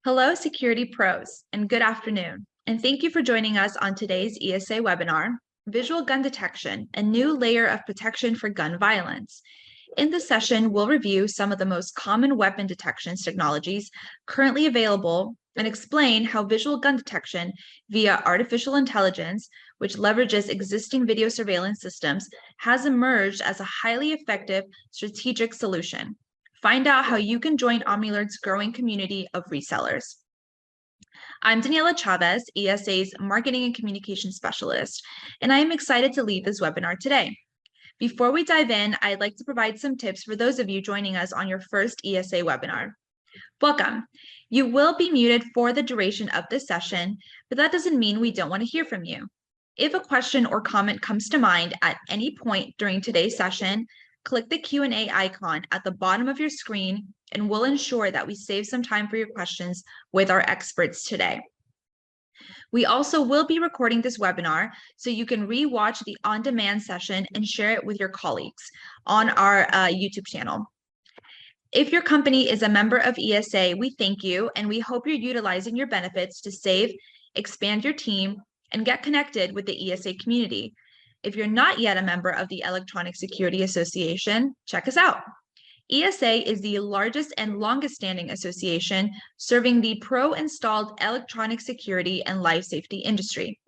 Hello, security pros, and good afternoon. And thank you for joining us on today's ESA webinar, Visual Gun Detection, a new layer of protection for gun violence. In this session, we'll review some of the most common weapon detection technologies currently available and explain how visual gun detection via artificial intelligence, which leverages existing video surveillance systems, has emerged as a highly effective strategic solution. Find out how you can join Omnilert's growing community of resellers. I'm Daniela Chavez, ESA's Marketing and Communication Specialist, and I am excited to lead this webinar today. Before we dive in, I'd like to provide some tips for those of you joining us on your first ESA webinar. Welcome. You will be muted for the duration of this session, but that doesn't mean we don't want to hear from you. If a question or comment comes to mind at any point during today's session, click the Q&A icon at the bottom of your screen, and we'll ensure that we save some time for your questions with our experts today. We also will be recording this webinar so you can re-watch the on-demand session and share it with your colleagues on our YouTube channel. If your company is a member of ESA, we thank you, and we hope you're utilizing your benefits to save, expand your team, and get connected with the ESA community. If you're not yet a member of the Electronic Security Association, check us out. ESA is the largest and longest standing association serving the pro-installed electronic security and life safety industry.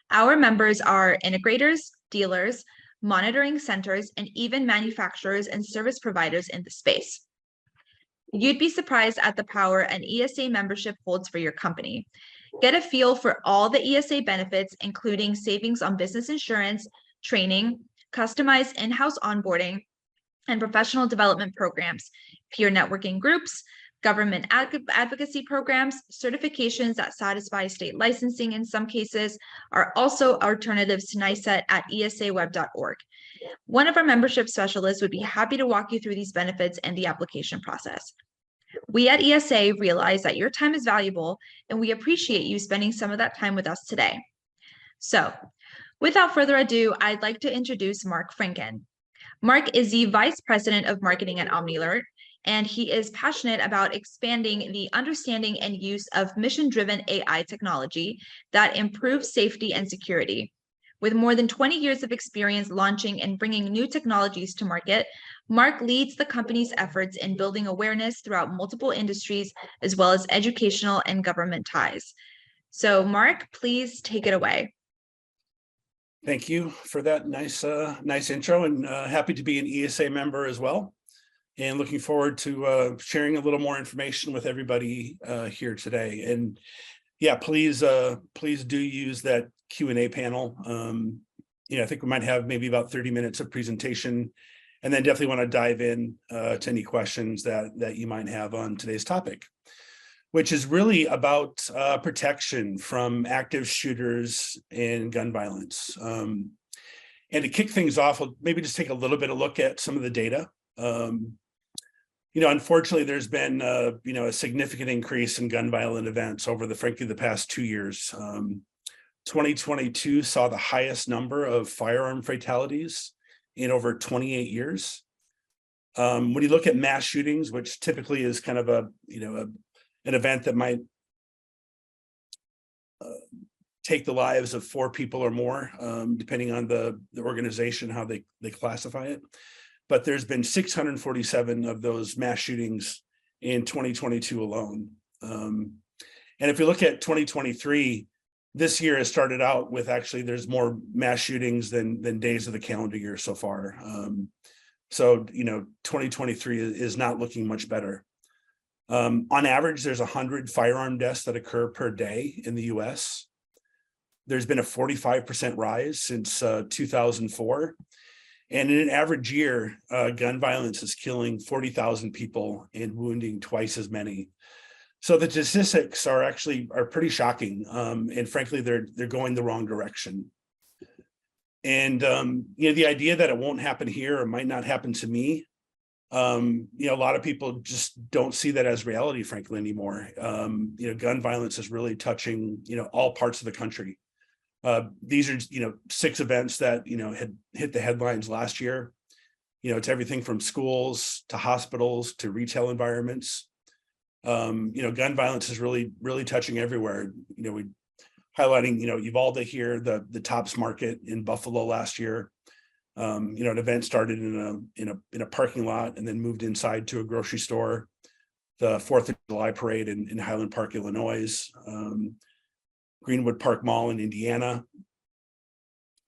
Our members are integrators, dealers, monitoring centers, and even manufacturers and service providers in the space. You'd be surprised at the power an ESA membership holds for your company. Get a feel for all the ESA benefits, including savings on business insurance, training, customized in-house onboarding, and professional development programs, peer networking groups, government advocacy programs, certifications that satisfy state licensing in some cases are also alternatives to NICET at esaweb.org. One of our membership specialists would be happy to walk you through these benefits and the application process. We at ESA realize that your time is valuable, and we appreciate you spending some of that time with us today. So, without further ado, I'd like to introduce Mark Franken. Mark is the Vice President of Marketing at Omnilert, and he is passionate about expanding the understanding and use of mission-driven AI technology that improves safety and security. With more than 20 years of experience launching and bringing new technologies to market, Mark leads the company's efforts in building awareness throughout multiple industries, as well as educational and government ties. So, Mark, please take it away. Thank you for that nice intro, and happy to be an ESA member as well. And looking forward to sharing a little more information with everybody here today. And yeah, please do use that Q&A panel. I think we might have maybe about 30 minutes of presentation, and then definitely want to dive in to any questions that you might have on today's topic, which is really about protection from active shooters and gun violence. And to kick things off, we'll maybe just take a little bit of look at some of the data. Unfortunately, there's been a significant increase in gun violent events over the past 2 years. 2022 saw the highest number of firearm fatalities in over 28 years. When you look at mass shootings, which typically is kind of an event that might take the lives of 4 people or more, depending on the organization, how they classify it. But there's been 647 of those mass shootings in 2022 alone. And if you look at 2023, this year has started out with actually there's more mass shootings than days of the calendar year so far. So 2023 is not looking much better. On average, there's 100 firearm deaths that occur per day in the US. There's been a 45% rise since 2004. And in an average year, gun violence is killing 40,000 people and wounding twice as many. So the statistics are pretty shocking. And frankly, they're going the wrong direction. And the idea that it won't happen here or might not happen to me, a lot of people just don't see that as reality, frankly, anymore. Gun violence is really touching, all parts of the country. These are, 6 events that, had hit the headlines last year. It's everything from schools to hospitals to retail environments. Gun violence is really touching everywhere. We highlighting, Uvalde here, the Tops Market in Buffalo last year. An event started in a parking lot and then moved inside to a grocery store. The 4th of July parade in Highland Park, Illinois, Greenwood Park Mall in Indiana.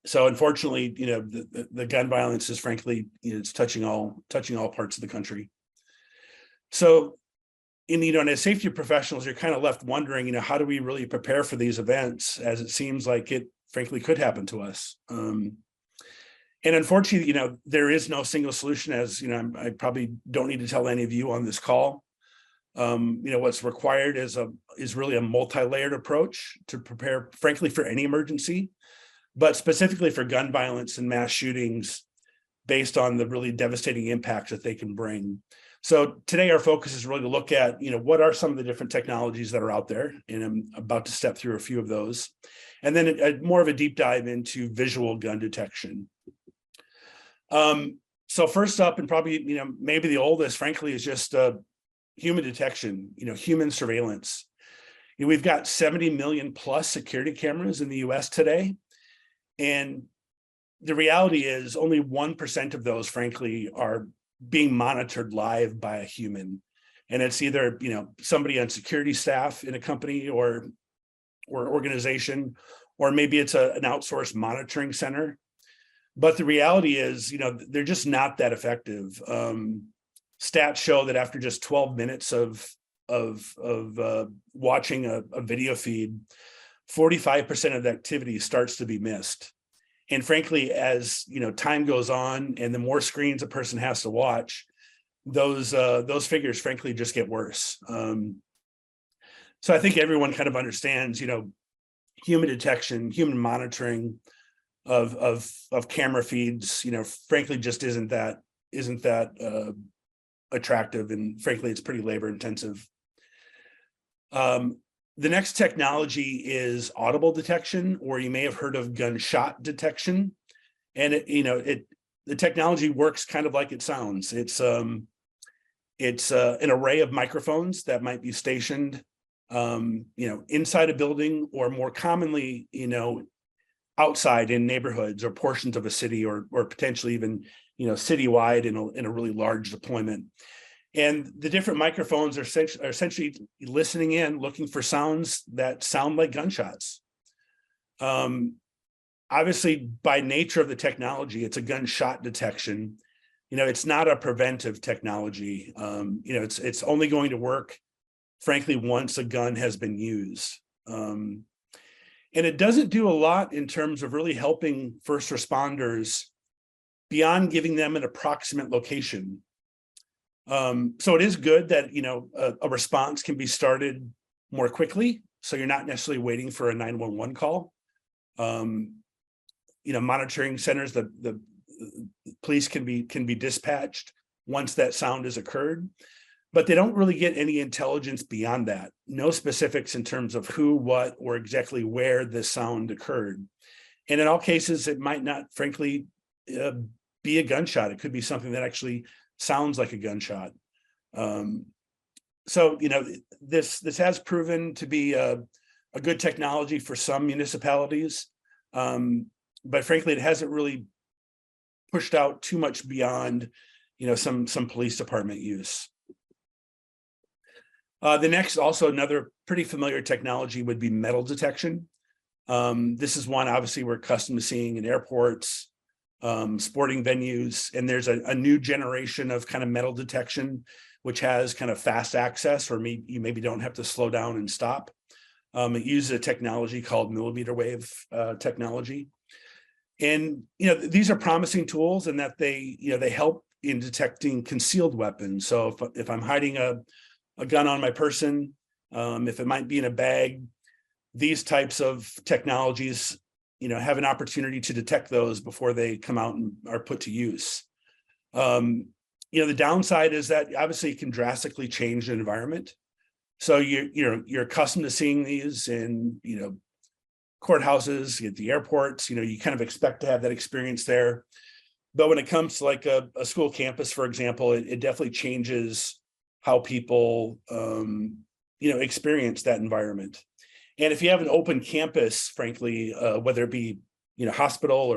So unfortunately, the gun violence is frankly, it's touching all parts of the country. So, and as safety professionals, you're kind of left wondering, how do we really prepare for these events, as it seems like it frankly could happen to us. And unfortunately, there is no single solution, as I probably don't need to tell any of you on this call. What's required is really a multi-layered approach to prepare, frankly, for any emergency, but specifically for gun violence and mass shootings based on the really devastating impacts that they can bring. So today our focus is really to look at, what are some of the different technologies that are out there, and I'm about to step through a few of those. And then more of a deep dive into visual gun detection. So first up, and probably, maybe the oldest, frankly, is just human detection, human surveillance. We've got 70 million plus security cameras in the US today. And the reality is only 1% of those, frankly, are being monitored live by a human. And it's either, somebody on security staff in a company or organization, or maybe it's an outsourced monitoring center. But the reality is, they're just not that effective. Stats show that after just 12 minutes of watching a video feed, 45% of the activity starts to be missed. And frankly, as time goes on and the more screens a person has to watch, those figures frankly just get worse. So I think everyone kind of understands, human detection, human monitoring of camera feeds, frankly, just isn't that attractive, and frankly, it's pretty labor intensive. The next technology is audible detection, or you may have heard of gunshot detection, and the technology works kind of like it sounds. It's an array of microphones that might be stationed, inside a building, or more commonly, outside in neighborhoods or portions of a city, or potentially even, citywide in a really large deployment. And the different microphones are essentially listening in, looking for sounds that sound like gunshots. Obviously, by nature of the technology, it's a gunshot detection. It's not a preventive technology. It's only going to work, frankly, once a gun has been used. And it doesn't do a lot in terms of really helping first responders beyond giving them an approximate location. So it is good that, a response can be started more quickly, so you're not necessarily waiting for a 911 call. Monitoring centers, the police can be dispatched once that sound has occurred, but they don't really get any intelligence beyond that. No specifics in terms of who, what, or exactly where this sound occurred. And in all cases, it might not, frankly, be a gunshot. It could be something that actually sounds like a gunshot. So, this has proven to be a good technology for some municipalities, but frankly, it hasn't really pushed out too much beyond, some police department use. The next, also another pretty familiar technology, would be metal detection. This is one, obviously, we're accustomed to seeing in airports, sporting venues, and there's a new generation of kind of metal detection, which has kind of fast access, or you maybe don't have to slow down and stop. It uses a technology called millimeter wave technology. And, these are promising tools in that they help in detecting concealed weapons. So if I'm hiding a gun on my person, if it might be in a bag, these types of technologies, have an opportunity to detect those before they come out and are put to use. The downside is that obviously it can drastically change the environment. So you're accustomed to seeing these in, courthouses, at the airports, you kind of expect to have that experience there. But when it comes to like a school campus, for example, it definitely changes how people, experience that environment. And if you have an open campus, frankly, whether it be, hospital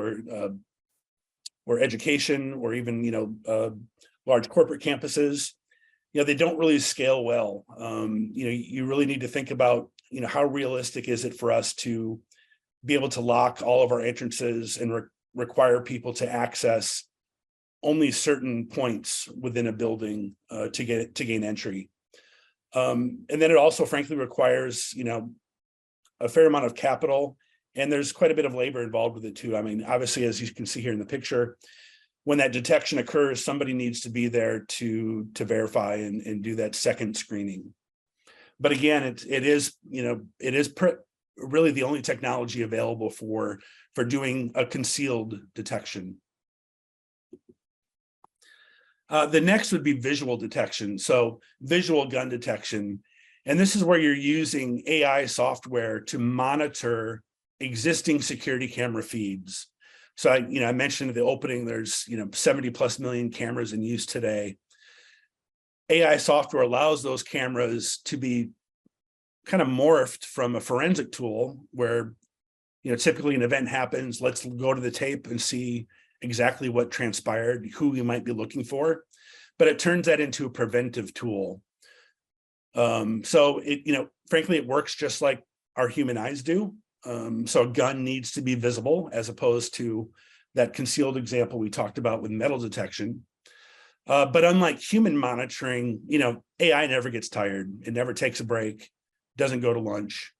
or education, or even, large corporate campuses, they don't really scale well. You really need to think about, how realistic is it for us to be able to lock all of our entrances and require people to access only certain points within a building to gain entry. And then it also, frankly, requires, a fair amount of capital, and there's quite a bit of labor involved with it too. I mean, obviously, as you can see here in the picture, when that detection occurs, somebody needs to be there to verify and do that second screening. But again, it is really the only technology available for doing a concealed detection. The next would be visual detection. So visual gun detection. And this is where you're using AI software to monitor existing security camera feeds. So I mentioned at the opening, there's 70+ million cameras in use today. AI software allows those cameras to be kind of morphed from a forensic tool where, typically an event happens, let's go to the tape and see exactly what transpired, who we might be looking for, but it turns that into a preventive tool. So frankly, it works just like our human eyes do. So a gun needs to be visible, as opposed to that concealed example we talked about with metal detection. But unlike human monitoring, AI never gets tired. It never takes a break, doesn't go to lunch.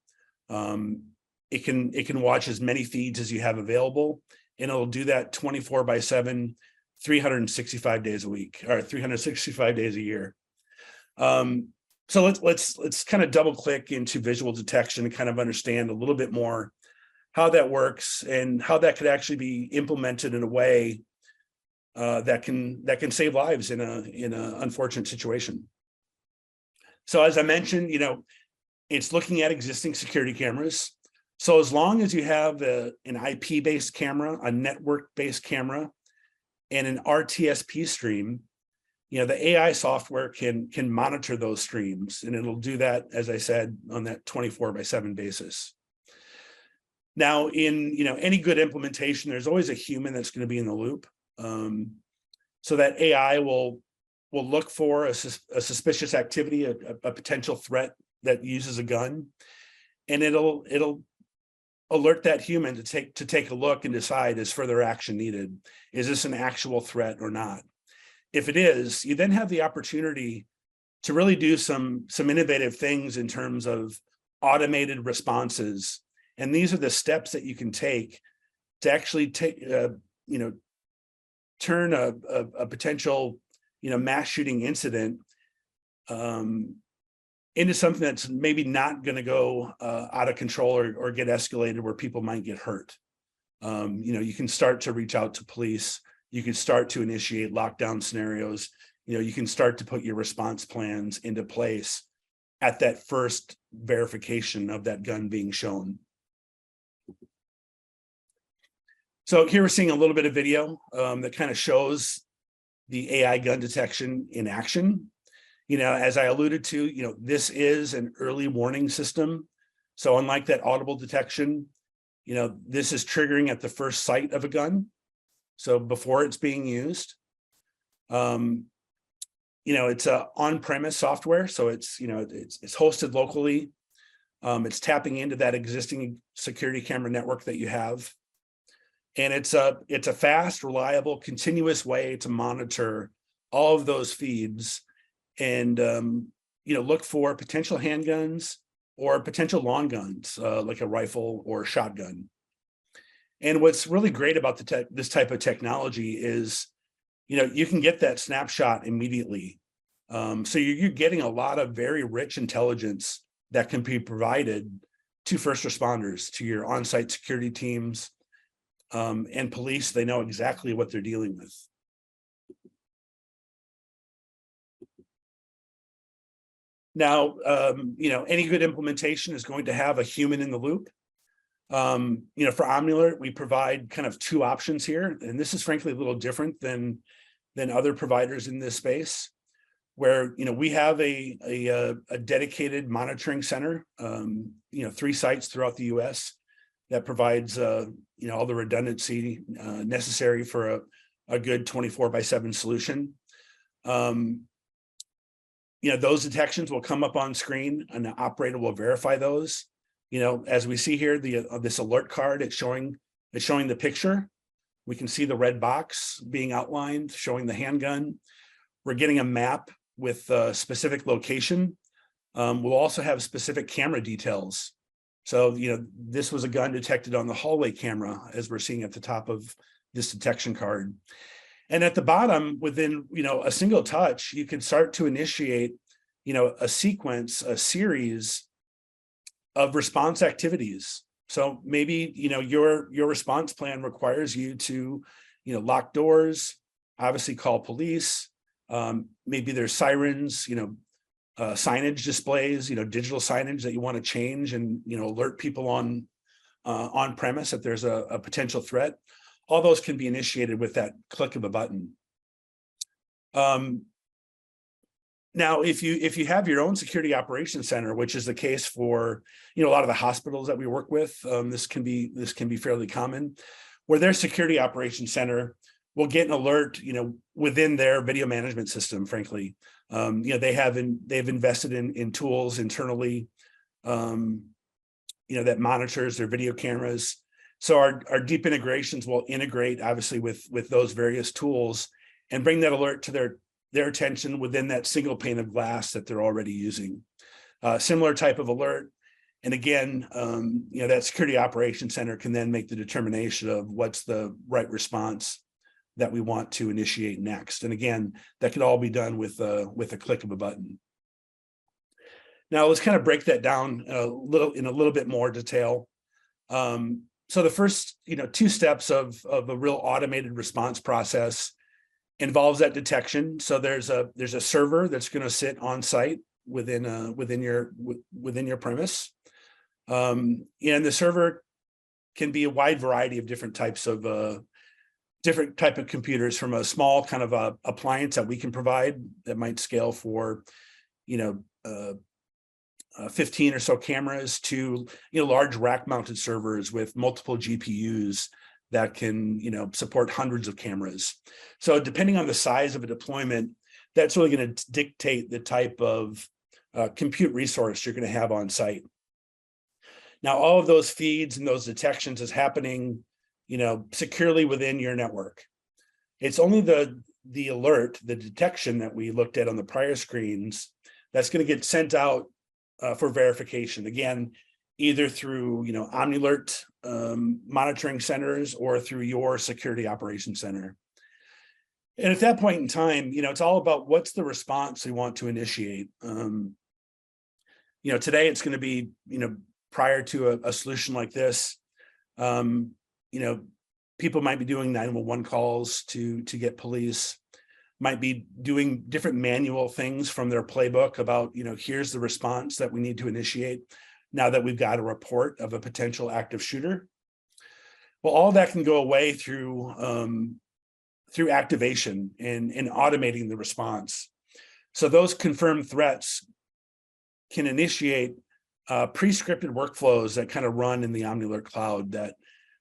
It can watch as many feeds as you have available, and it'll do that 24/7, 365 days a week, or 365 days a year. So let's kind of double click into visual detection and kind of understand a little bit more how that works and how that could actually be implemented in a way that can save lives in a unfortunate situation. So as I mentioned, it's looking at existing security cameras. So as long as you have an IP-based camera, a network-based camera, and an RTSP stream, the AI software can monitor those streams, and it'll do that, as I said, on that 24/7 basis. Now, in any good implementation, there's always a human that's going to be in the loop. So that AI will look for a suspicious activity, a potential threat that uses a gun, and it'll alert that human to take a look and decide, is further action needed? Is this an actual threat or not? If it is, you then have the opportunity to really do some innovative things in terms of automated responses. And these are the steps that you can take to actually turn a potential, mass shooting incident into something that's maybe not going to go out of control or get escalated where people might get hurt. You can start to reach out to police. You can start to initiate lockdown scenarios. You can start to put your response plans into place at that first verification of that gun being shown. So here we're seeing a little bit of video that kind of shows the AI gun detection in action. As I alluded to, this is an early warning system. So unlike that audible detection, this is triggering at the first sight of a gun. So before it's being used, it's a on-premise software. So it's hosted locally. It's tapping into that existing security camera network that you have. And it's a fast, reliable, continuous way to monitor all of those feeds and, look for potential handguns or potential long guns, like a rifle or a shotgun. And what's really great about this type of technology is, you can get that snapshot immediately. So you're getting a lot of very rich intelligence that can be provided to first responders, to your on-site security teams, and police. They know exactly what they're dealing with. Now, any good implementation is going to have a human in the loop. For Omnilert, we provide kind of two options here, and this is frankly a little different than other providers in this space. where, we have a dedicated monitoring center, 3 sites throughout the US that provides, all the redundancy necessary for a good 24/7 solution. Those detections will come up on screen and the operator will verify those. As we see here, this alert card, it's showing the picture. We can see the red box being outlined, showing the handgun. We're getting a map with a specific location. We'll also have specific camera details. So, this was a gun detected on the hallway camera, as we're seeing at the top of this detection card. And at the bottom, within, a single touch, you can start to initiate, a sequence, a series of response activities. So maybe, your response plan requires you to, lock doors, obviously call police. Maybe there's sirens, signage displays, digital signage that you want to change and, alert people on premise that there's a potential threat. All those can be initiated with that click of a button. Now, if you have your own security operations center, which is the case for, a lot of the hospitals that we work with, this can be fairly common, where their security operations center will get an alert, within their video management system. Frankly, they've invested in tools internally, that monitors their video cameras. So our deep integrations will integrate obviously with those various tools and bring that alert to their attention within that single pane of glass that they're already using. Similar type of alert. And again, that security operations center can then make the determination of what's the right response that we want to initiate next. And again, that can all be done with a click of a button. Now let's kind of break that down in a little bit more detail. So the first, 2 steps of a real automated response process involves that detection. So there's a server that's going to sit on site within your premise, and the server can be a wide variety of different type of computers, from a small kind of a appliance that we can provide that might scale for 15 or so cameras to large rack mounted servers with multiple GPUs that can support hundreds of cameras. So depending on the size of a deployment, that's really going to dictate the type of compute resource you're going to have on site. Now, all of those feeds and those detections is happening securely within your network. It's only the alert, the detection that we looked at on the prior screens, that's going to get sent out for verification. Again, either through Omnilert monitoring centers or through your security operations center. And at that point in time, it's all about what's the response we want to initiate. Today it's going to be, prior to a solution like this, people might be doing 911 calls to get police, might be doing different manual things from their playbook about, here's the response that we need to initiate now that we've got a report of a potential active shooter. Well, all that can go away through activation and automating the response. So those confirmed threats can initiate pre-scripted workflows that kind of run in the Omnilert cloud that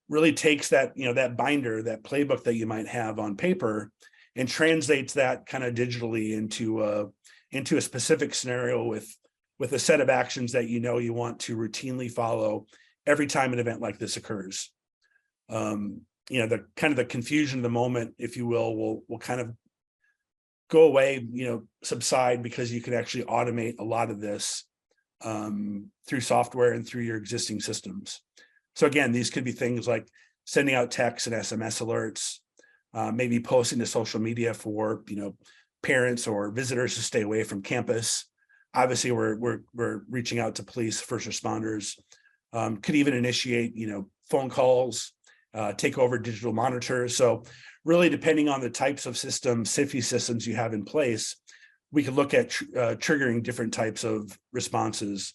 really takes that, that binder, that playbook that you might have on paper, and translates that kind of digitally into a specific scenario with a set of actions that you want to routinely follow every time an event like this occurs. The kind of the confusion of the moment, if you will kind of go away, subside, because you can actually automate a lot of this through software and through your existing systems. So again, these could be things like sending out texts and SMS alerts, maybe posting to social media for parents or visitors to stay away from campus. Obviously, we're reaching out to police, first responders. Could even initiate phone calls, take over digital monitors. So really, depending on the types of systems, SIFI systems you have in place, we could look at triggering different types of responses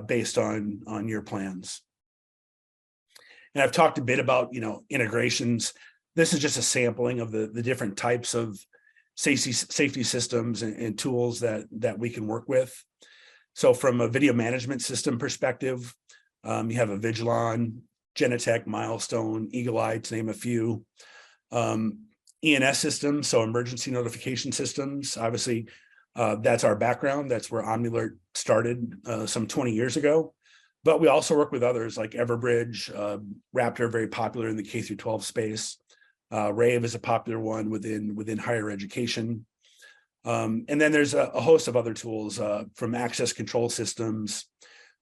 based on your plans. And I've talked a bit about integrations. This is just a sampling of the different types of safety systems and tools that we can work with. So from a video management system perspective, you have a Vigilon, Genetec, Milestone, Eagle Eye, to name a few. ENS systems, so emergency notification systems. Obviously, that's our background. That's where Omnilert started some 20 years ago. But we also work with others like Everbridge, Raptor, very popular in the K through 12 space. Rave is a popular one within higher education. And then there's a host of other tools, from access control systems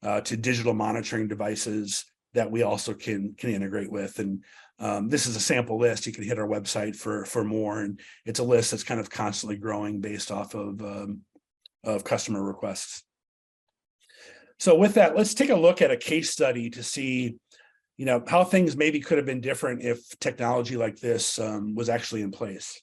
to digital monitoring devices that we also can integrate with. And this is a sample list. You can hit our website for more, and it's a list that's kind of constantly growing based off of customer requests. So with that, let's take a look at a case study to see, how things maybe could have been different if technology like this was actually in place.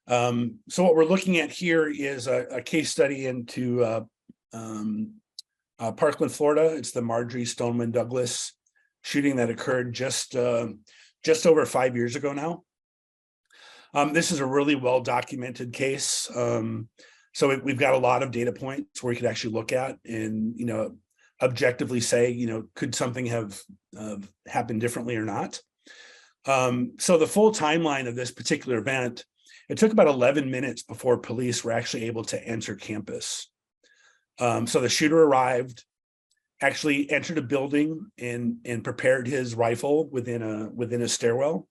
So what we're looking at here is a case study into Parkland, Florida. It's the Marjorie Stoneman Douglas shooting that occurred just over 5 years ago now. This is a really well documented case. So we've got a lot of data points where we could actually look at and, objectively say, could something have happened differently or not? So the full timeline of this particular event, it took about 11 minutes before police were actually able to enter campus. So the shooter arrived, actually entered a building and prepared his rifle within a stairwell.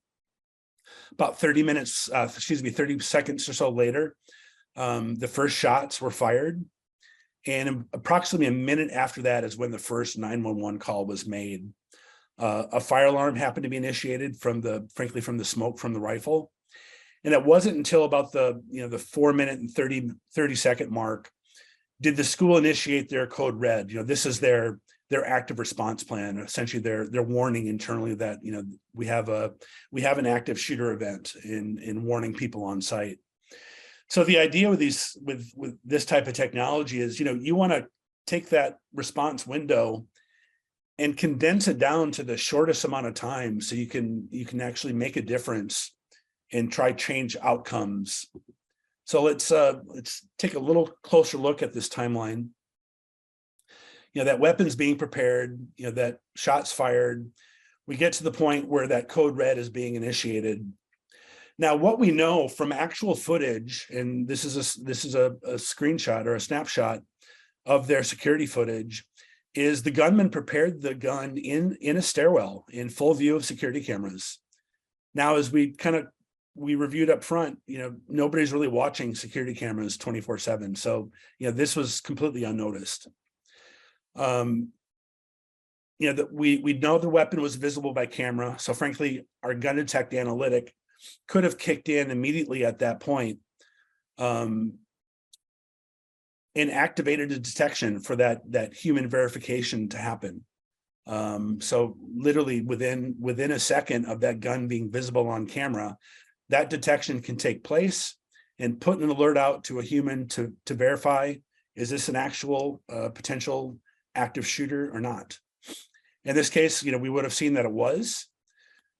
About 30 seconds or so later, the first shots were fired. And approximately a minute after that is when the first 911 call was made. A fire alarm happened to be initiated from the smoke from the rifle. And it wasn't until about the 4 minute and 30 second mark did the school initiate their code red. This is their active response plan. Essentially, their warning internally that we have an active shooter event in warning people on site. So the idea with this type of technology is, you want to take that response window and condense it down to the shortest amount of time, so you can actually make a difference and try change outcomes. So let's take a little closer look at this timeline. That weapon's being prepared, that shots fired. We get to the point where that code red is being initiated. Now, what we know from actual footage, and this is a screenshot or a snapshot of their security footage, is the gunman prepared the gun in a stairwell in full view of security cameras. Now, as we reviewed up front, nobody's really watching security cameras 24/7. So, this was completely unnoticed. That we know the weapon was visible by camera. So frankly, our gun detect analytic could have kicked in immediately at that point, and activated a detection for that human verification to happen. So literally within a second of that gun being visible on camera, that detection can take place and put an alert out to a human to verify, is this an actual potential active shooter or not? In this case, we would have seen that it was.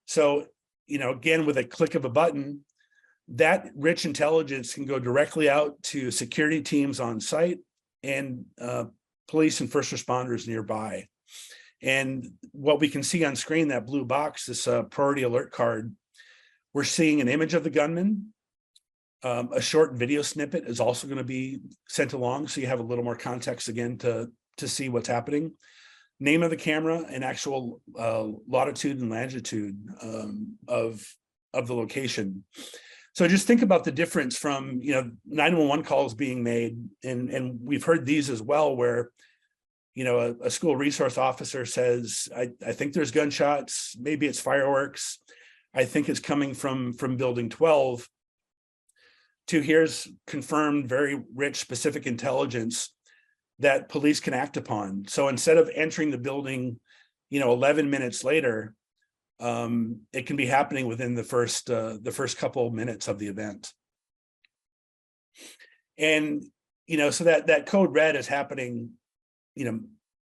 So, again, with a click of a button, that rich intelligence can go directly out to security teams on site and police and first responders nearby. And what we can see on screen, that blue box, this priority alert card, we're seeing an image of the gunman. A short video snippet is also going to be sent along, so you have a little more context again to see what's happening. Name of the camera and actual latitude and longitude of the location. So just think about the difference from 911 calls being made, and we've heard these as well, where a school resource officer says, I think there's gunshots, maybe it's fireworks, I think it's coming from building 12, to here's confirmed, very rich, specific intelligence that police can act upon. So instead of entering the building, 11 minutes later, it can be happening within the first couple of minutes of the event. And, so that code red is happening,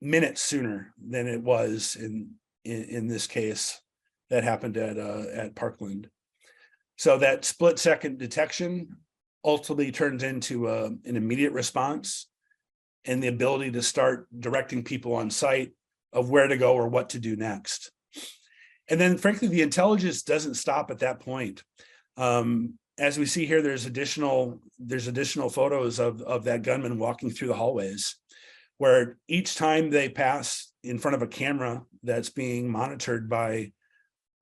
minutes sooner than it was in this case that happened at Parkland. So that split-second detection ultimately turns into an immediate response and the ability to start directing people on site of where to go or what to do next. And then frankly, the intelligence doesn't stop at that point. As we see here, there's additional photos of that gunman walking through the hallways, where each time they pass in front of a camera that's being monitored by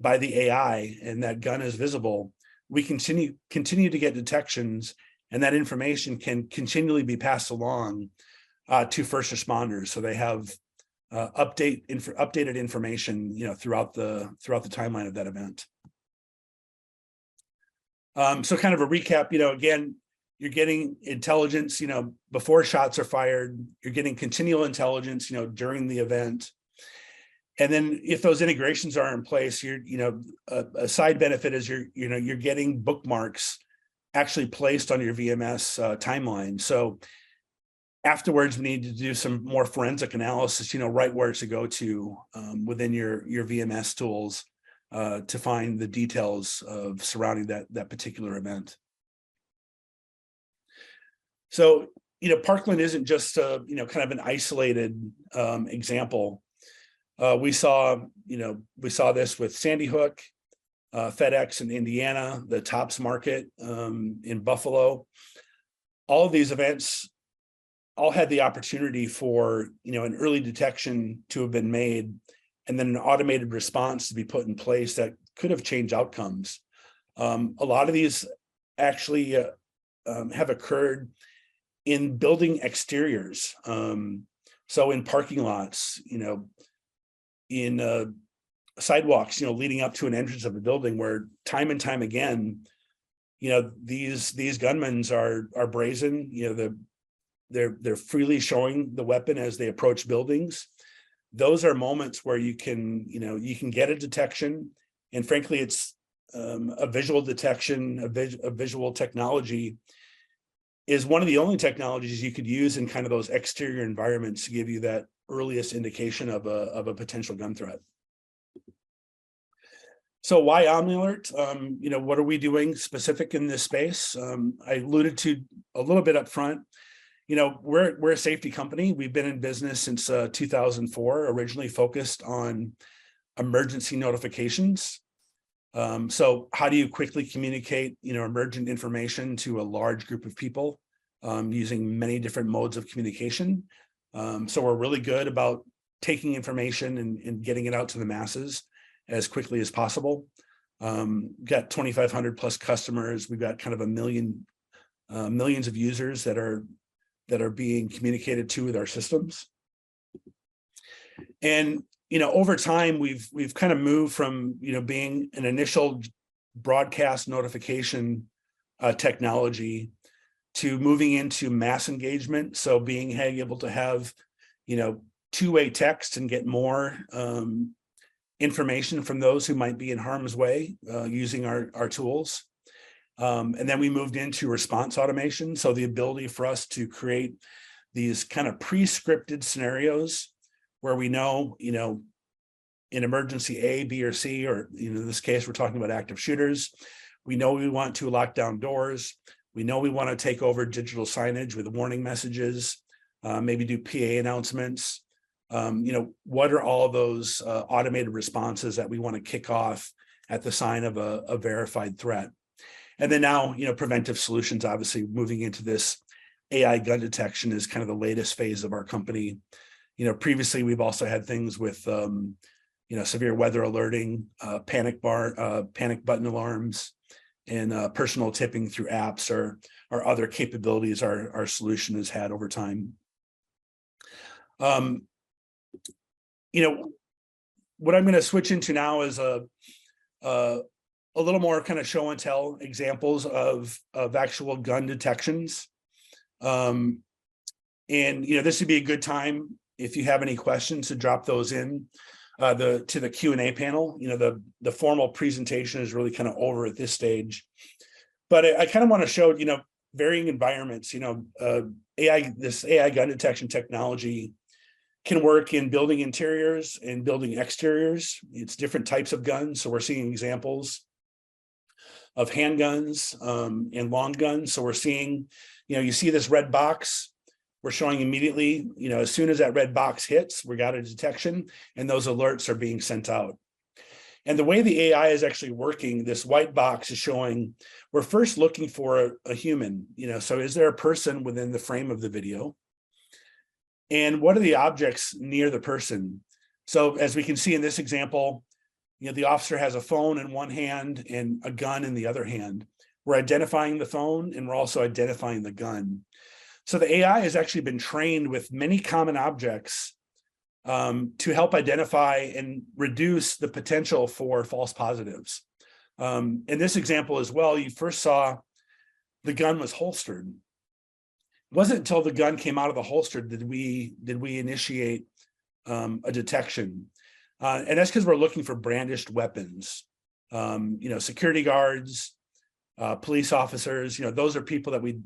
the AI and that gun is visible, we continue to get detections, and that information can continually be passed along to first responders, so they have updated information, throughout the timeline of that event. So kind of a recap, again, you're getting intelligence, before shots are fired. You're getting continual intelligence, during the event. And then if those integrations are in place, a side benefit is you're getting bookmarks actually placed on your VMS timeline. So afterwards, we need to do some more forensic analysis, right where to go to within your VMS tools to find the details of surrounding that particular event. So, Parkland isn't just kind of an isolated example. We saw this with Sandy Hook, FedEx in Indiana, the Tops Market in Buffalo. All of these events all had the opportunity for an early detection to have been made, and then an automated response to be put in place that could have changed outcomes. A lot of these actually have occurred in building exteriors. So in parking lots, in sidewalks, leading up to an entrance of a building, where time and time again, these gunmen are brazen. They're freely showing the weapon as they approach buildings. Those are moments where you can get a detection, and frankly, it's a visual detection, a visual technology is one of the only technologies you could use in kind of those exterior environments to give you that earliest indication of a potential gun threat. So why Omnilert? What are we doing specific in this space? I alluded to a little bit up front. We're a safety company. We've been in business since 2004, originally focused on emergency notifications. So how do you quickly communicate, emergent information to a large group of people using many different modes of communication? So we're really good about taking information and getting it out to the masses as quickly as possible. Got 2,500 plus customers. We've got kind of millions of users that are being communicated to with our systems. And over time, we've kind of moved from being an initial broadcast notification technology to moving into mass engagement. So being able to have two-way text and get more information from those who might be in harm's way using our tools. And then we moved into response automation. So the ability for us to create these kind of pre-scripted scenarios where we know, in emergency A, B, or C, or in this case, we're talking about active shooters. We know we want to lock down doors. We know we want to take over digital signage with warning messages, maybe do PA announcements. What are all those automated responses that we want to kick off at the sign of a verified threat? And then now, preventive solutions, obviously moving into this AI gun detection is kind of the latest phase of our company. Previously we've also had things with, severe weather alerting, panic button alarms, and personal tipping through apps or other capabilities our solution has had over time. What I'm going to switch into now is a little more kind of show and tell examples of actual gun detections. And this would be a good time if you have any questions to drop those in to the Q&A panel. The formal presentation is really kind of over at this stage, but I kind of want to show varying environments. This AI gun detection technology can work in building interiors and building exteriors. It's different types of guns, so we're seeing examples of handguns and long guns. So we're seeing, you see this red box, we're showing immediately, as soon as that red box hits, we got a detection, and those alerts are being sent out. And the way the AI is actually working, this white box is showing, we're first looking for a human, so is there a person within the frame of the video? And what are the objects near the person? So as we can see in this example, the officer has a phone in one hand and a gun in the other hand. We're identifying the phone, and we're also identifying the gun. So the AI has actually been trained with many common objects to help identify and reduce the potential for false positives. In this example as well, you first saw the gun was holstered. It wasn't until the gun came out of the holster did we initiate a detection. And that's because we're looking for brandished weapons. Security guards, police officers, those are people that we,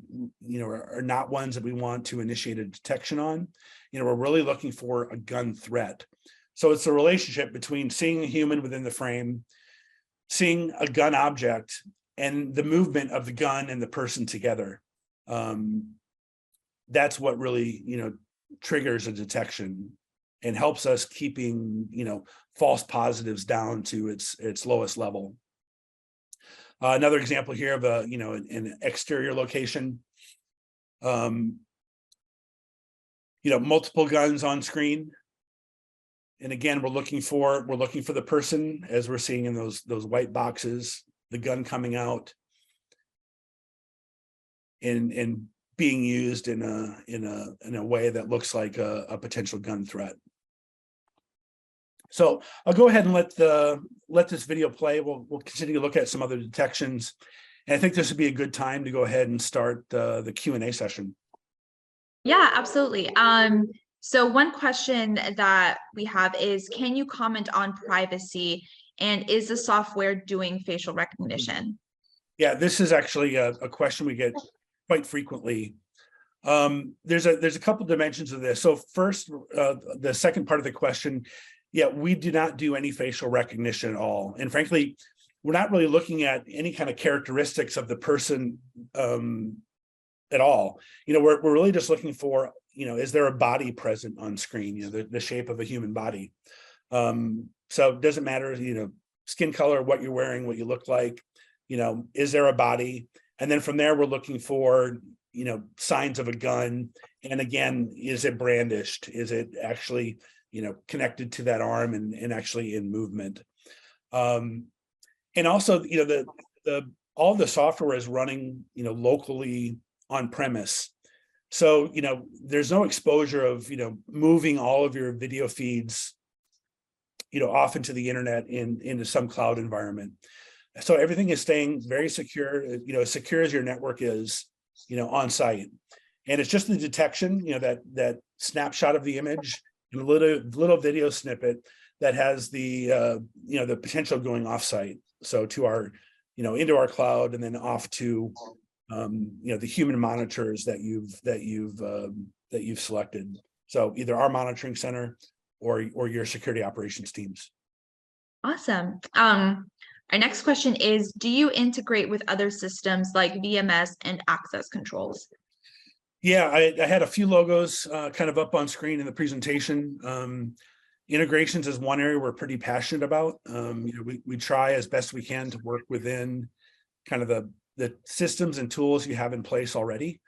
are not ones that we want to initiate a detection on. We're really looking for a gun threat. So it's a relationship between seeing a human within the frame, seeing a gun object, and the movement of the gun and the person together. That's what really, triggers a detection and helps us keeping, false positives down to its lowest level. Another example here of an exterior location. Multiple guns on screen. And again, we're looking for the person, as we're seeing in those white boxes, the gun coming out and being used in a way that looks like a potential gun threat. So I'll go ahead and let this video play. We'll continue to look at some other detections. And I think this would be a good time to go ahead and start the Q&A session. Yeah, absolutely. So one question that we have is, can you comment on privacy, and is the software doing facial recognition? Yeah, this is actually a question we get quite frequently. There's a couple dimensions of this. So first, the second part of the question, yeah, we do not do any facial recognition at all. And frankly, we're not really looking at any kind of characteristics of the person at all. We're really just looking for, is there a body present on screen, the shape of a human body. So it doesn't matter, skin color, what you're wearing, what you look like, is there a body? And then from there, we're looking for, signs of a gun. And again, is it brandished? Is it actually, connected to that arm and actually in movement? And also, all the software is running, locally on premise. So, there's no exposure of, moving all of your video feeds, off into the internet into some cloud environment. So everything is staying very secure, as secure as your network is, on site. And it's just the detection, that snapshot of the image, and a little video snippet that has the the potential going off site. So to our, into our cloud, and then off to the human monitors that you've selected. So either our monitoring center or your security operations teams. Awesome. Our next question is, do you integrate with other systems like VMS and access controls? Yeah, I had a few logos kind of up on screen in the presentation. Integrations is one area we're pretty passionate about. We try as best we can to work within kind of the systems and tools you have in place already.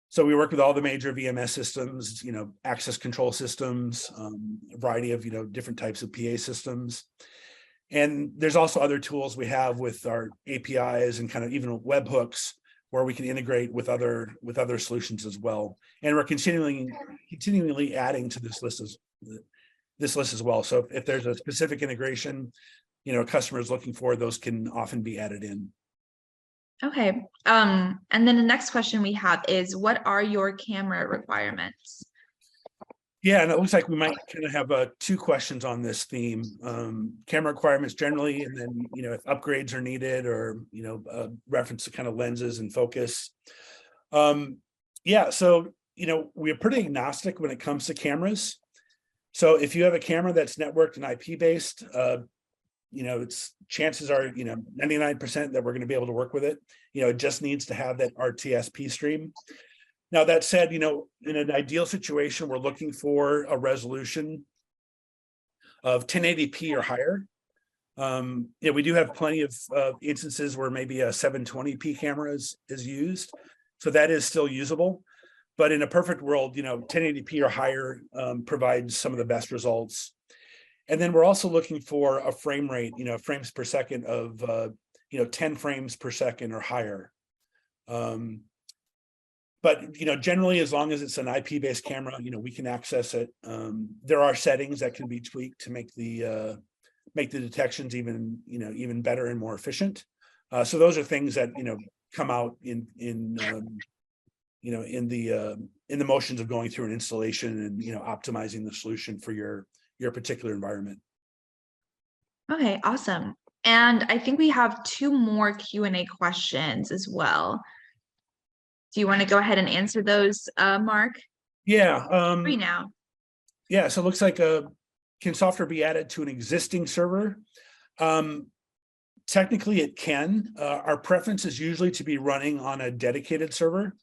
So we work with all the major VMS systems, access control systems, a variety of, different types of PA systems. And there's also other tools we have with our APIs and kind of even webhooks where we can integrate with other solutions as well. And we're continually adding to this list as well. So if there's a specific integration, a customer is looking for, those can often be added in. Okay. And then the next question we have is, what are your camera requirements? Yeah, and it looks like we might kind of have two questions on this theme. Camera requirements generally, and then, if upgrades are needed, or, reference to kind of lenses and focus. Yeah, so, we're pretty agnostic when it comes to cameras. So if you have a camera that's networked and IP based, it's chances are, 99% that we're going to be able to work with it. It just needs to have that RTSP stream. Now, that said, in an ideal situation, we're looking for a resolution of 1080p or higher. We do have plenty of instances where maybe a 720p camera is used. So that is still usable. But in a perfect world, 1080p or higher provides some of the best results. And then we're also looking for a frame rate, frames per second of, 10 frames per second or higher. But, generally, as long as it's an IP-based camera, we can access it. There are settings that can be tweaked to make the detections even better and more efficient. So those are things that, come out in the motions of going through an installation and, optimizing the solution for your particular environment. Okay, awesome. And I think we have 2 more Q&A questions as well. Do you want to go ahead and answer those, Mark? Yeah. Free now. Yeah, so it looks like can software be added to an existing server? Technically, it can. Our preference is usually to be running on a dedicated server.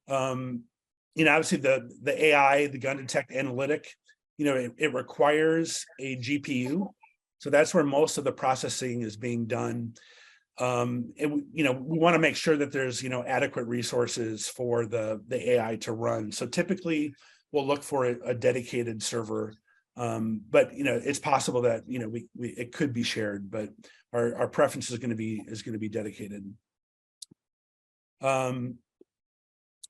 Obviously the AI, the gun detect analytic, it requires a GPU. So that's where most of the processing is being done. We want to make sure that there's, adequate resources for the AI to run. So typically we'll look for a dedicated server. But it's possible that it could be shared, but our preference is going to be dedicated.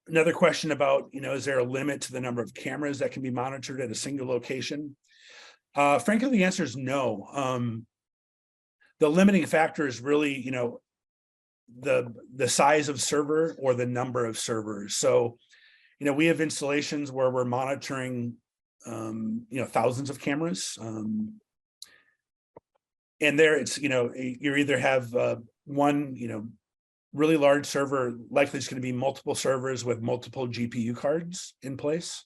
Another question about, is there a limit to the number of cameras that can be monitored at a single location? Frankly, the answer is no. The limiting factor is really, the size of server or the number of servers. So, we have installations where we're monitoring, thousands of cameras. And there it's, you either have one, really large server, likely it's going to be multiple servers with multiple GPU cards in place.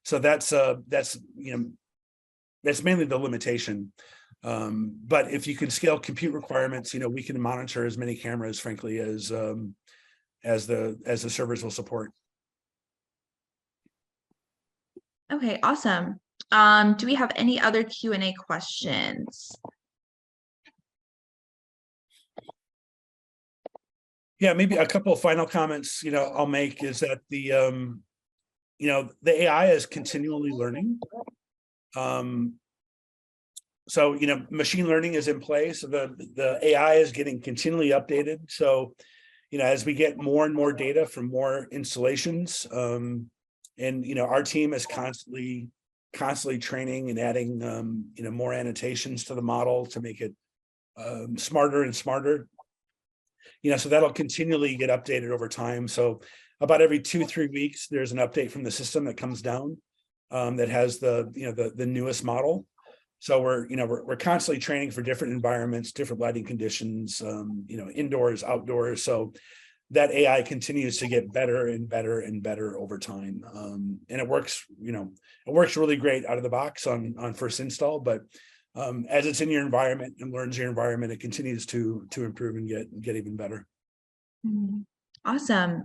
So that's mainly the limitation. But if you can scale compute requirements, we can monitor as many cameras, frankly, as the servers will support. Okay, awesome. Do we have any other Q&A questions? Yeah, maybe a couple of final comments, I'll make is that the AI is continually learning. So, machine learning is in place. So the AI is getting continually updated. So, as we get more and more data from more installations, and, our team is constantly training and adding, more annotations to the model to make it smarter and smarter. So that'll continually get updated over time. So about every 2-3 weeks, there's an update from the system that comes down that has the newest model. So we're constantly training for different environments, different lighting conditions, indoors, outdoors. So that AI continues to get better and better and better over time. And it works, really great out of the box on first install, but as it's in your environment and learns your environment, it continues to improve and get even better. Awesome.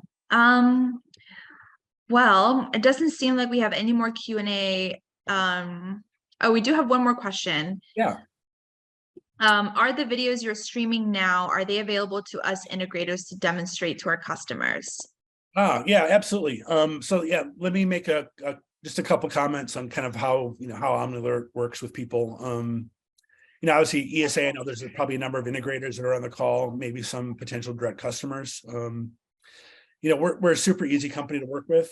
Well, it doesn't seem like we have any more Q&A. Oh, we do have one more question. Yeah. Are the videos you're streaming now, are they available to us integrators to demonstrate to our customers? Yeah, absolutely. So yeah, let me make just a couple comments on kind of how Omnilert works with people. Obviously ESA, I know there's probably a number of integrators that are on the call, maybe some potential direct customers. We're a super easy company to work with.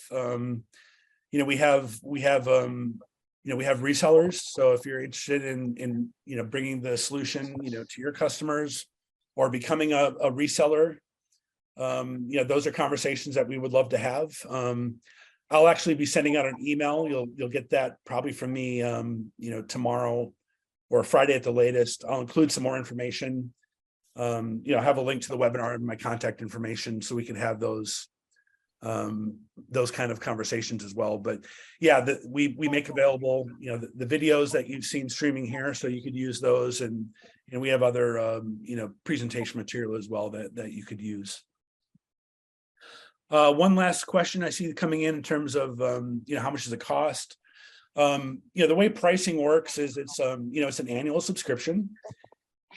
We have resellers. So if you're interested in bringing the solution, to your customers or becoming a reseller, those are conversations that we would love to have. I'll actually be sending out an email. You'll get that probably from me, tomorrow or Friday at the latest. I'll include some more information. Have a link to the webinar and my contact information so we can have those those kind of conversations as well. But yeah, we make available, the videos that you've seen streaming here, so you could use those, and we have other presentation material as well that you could use. One last question I see coming in terms of how much does it cost? The way pricing works is it's an annual subscription,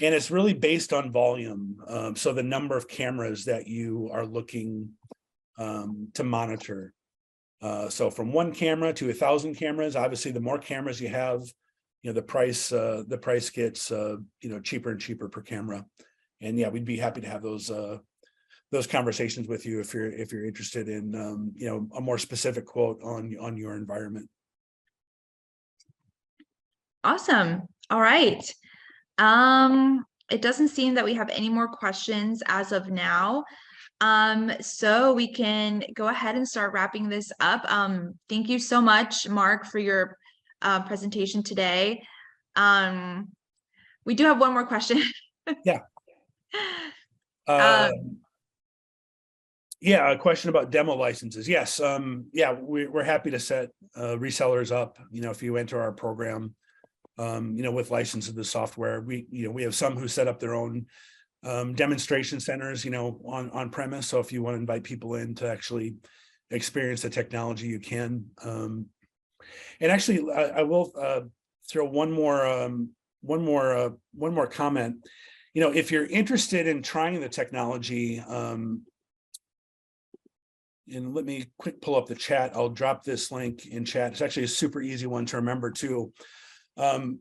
and it's really based on volume. So the number of cameras that you are looking to monitor. So from 1 camera to 1,000 cameras, obviously the more cameras you have, the price gets cheaper and cheaper per camera. And yeah, we'd be happy to have those conversations with you if you're interested in a more specific quote on your environment. Awesome. All right. It doesn't seem that we have any more questions as of now. So we can go ahead and start wrapping this up. Thank you so much, Mark, for your presentation today. We do have one more question. Yeah. Yeah, a question about demo licenses. Yes. Yeah, we're happy to set resellers up. If you enter our program, with license of the software, we have some who set up their own demonstration centers, on premise. So if you want to invite people in to actually experience the technology, you can. And actually, I will throw one more comment. If you're interested in trying the technology, and let me quick pull up the chat. I'll drop this link in chat. It's actually a super easy one to remember too.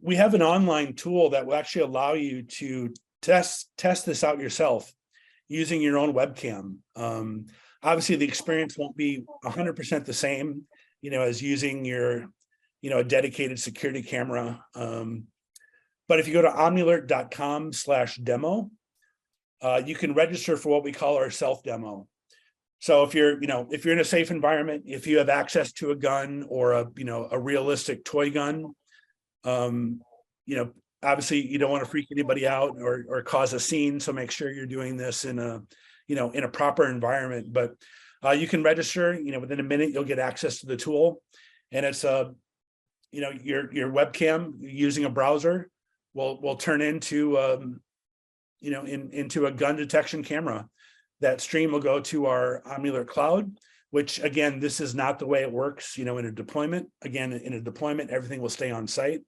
We have an online tool that will actually allow you to test this out yourself using your own webcam. Obviously the experience won't be 100% the same, as using your, a dedicated security camera. But if you go to omnilert.com/demo, you can register for what we call our self demo. So if you're in a safe environment, if you have access to a gun or a realistic toy gun, obviously you don't want to freak anybody out or cause a scene. So make sure you're doing this in a proper environment. But you can register, within a minute, you'll get access to the tool. And it's your webcam using a browser will turn into, into a gun detection camera. That stream will go to our Omnilert cloud, which again, this is not the way it works, in a deployment. Again, in a deployment, everything will stay on site.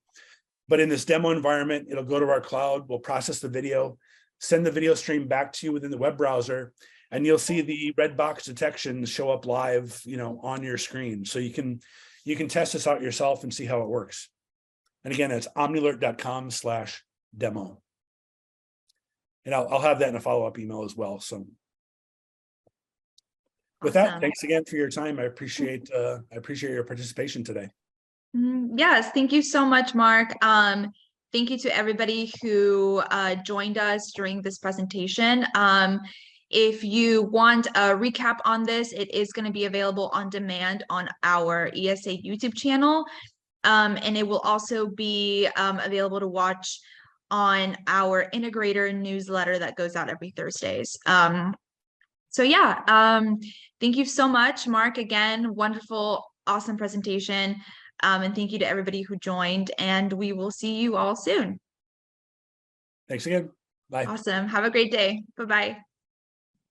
But in this demo environment, it'll go to our cloud, we'll process the video, send the video stream back to you within the web browser, and you'll see the red box detection show up live, on your screen. So you can test this out yourself and see how it works. And again, it's omnilert.com/demo. And I'll have that in a follow-up email as well. So with that, thanks again for your time. I appreciate your participation today. Yes, thank you so much, Mark. Thank you to everybody who joined us during this presentation. If you want a recap on this, it is going to be available on demand on our ESA YouTube channel. And it will also be available to watch on our integrator newsletter that goes out every Thursdays. So yeah, thank you so much, Mark. Again, wonderful, awesome presentation. And thank you to everybody who joined, and we will see you all soon. Thanks again. Bye. Awesome. Have a great day. Bye-bye.